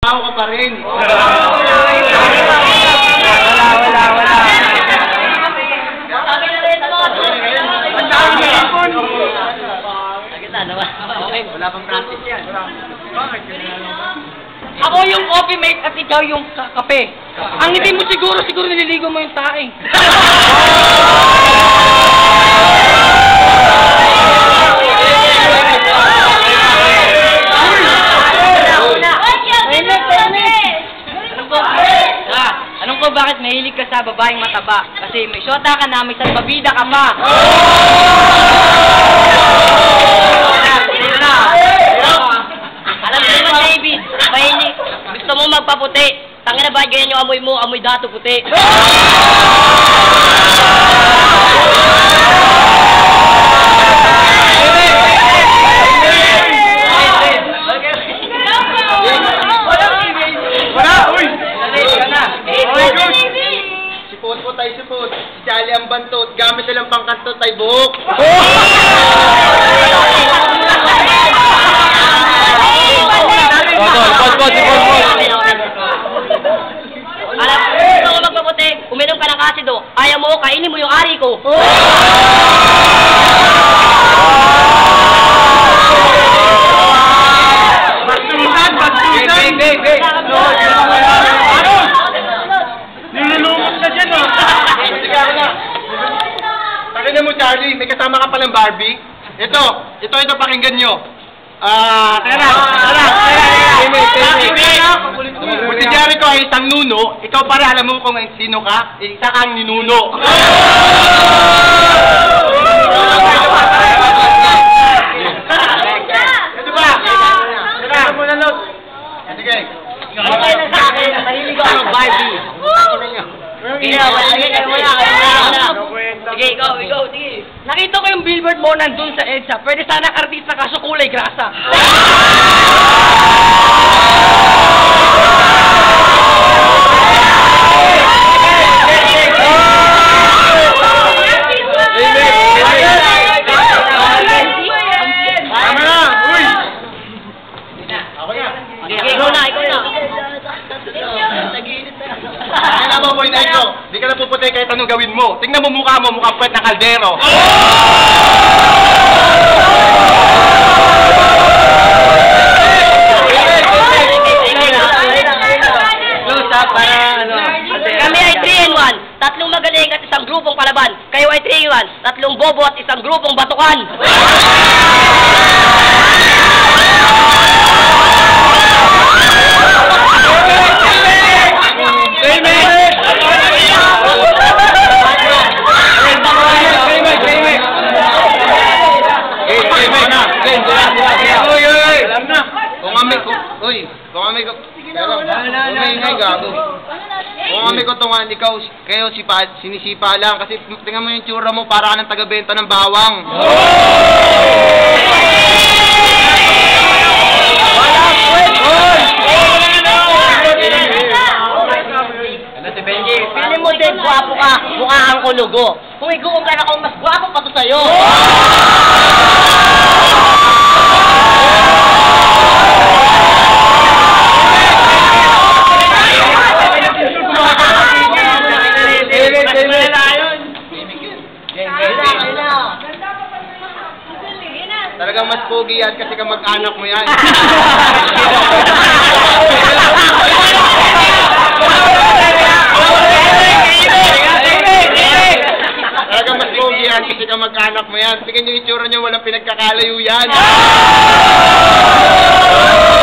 Tao ka pa rin. Wala pang practice yan. Ako yung coffee mate at ikaw yung kape. Ang hindi mo siguro nililigo mo yung tae. Anong ko bakit mahilig ka sa babaeng mataba? Kasi may syota ka na, may salbabida ka pa. Alam mo naman, David, mahilig. Gusto mo magpaputi. Tangin na ba ganyan yung amoy mo, amoy dato puti. Sipot tayo sipot. Si Charlie ang bantot. Gamit nilang pangkantot tayo buhok. Alam, gusto ko magpaputi. Uminom ka ng asido. Ayaw mo, kainin mo yung ari ko. Nilulumot ka dyan, oh. Pakinggan mo, Charlie. May kasama ka palang Barbie. Ito, pakinggan nyo. Tara. Kung si Jericho ay isang nuno, ikaw para alam mo kung sino ka, isa kang ninuno. Ito ba? Tara mo na, Lord. Sige. Mahilig ako ng Barbie. Sige, ikaw, sige. Nakita ko yung billboard mo nandun sa EDSA. Pwede sana artista kaso kulay grasa. Tama na! Uy! Ikaw na. Kaya mo, boy na ito. Di ka na puputi kahit anong gawin mo. Tingnan mo mukha mo, mukhang puwet na kaldero. Kami ay 3-in-1. Tatlong magaling at isang grupong palaban. Kayo ay 3-in-1. Tatlong bobo at isang grupong batukan. Kung kami ko tungan, kayo sinisipa lang kasi tingnan mo yung tsura mo para ka ng taga-benta ng bawang. Si Benji, pili mo din, guwapo ka, mukha kang kulugo. Kung iguumplan ako, mas guwapo pa to sa'yo. Talagang mas pogi yan kasi kamag-anak mo yan. Talagang mas pogi yan kasi kamag-anak mo yan. Tingnan yung itsura niyo, walang pinagkakalayo yan.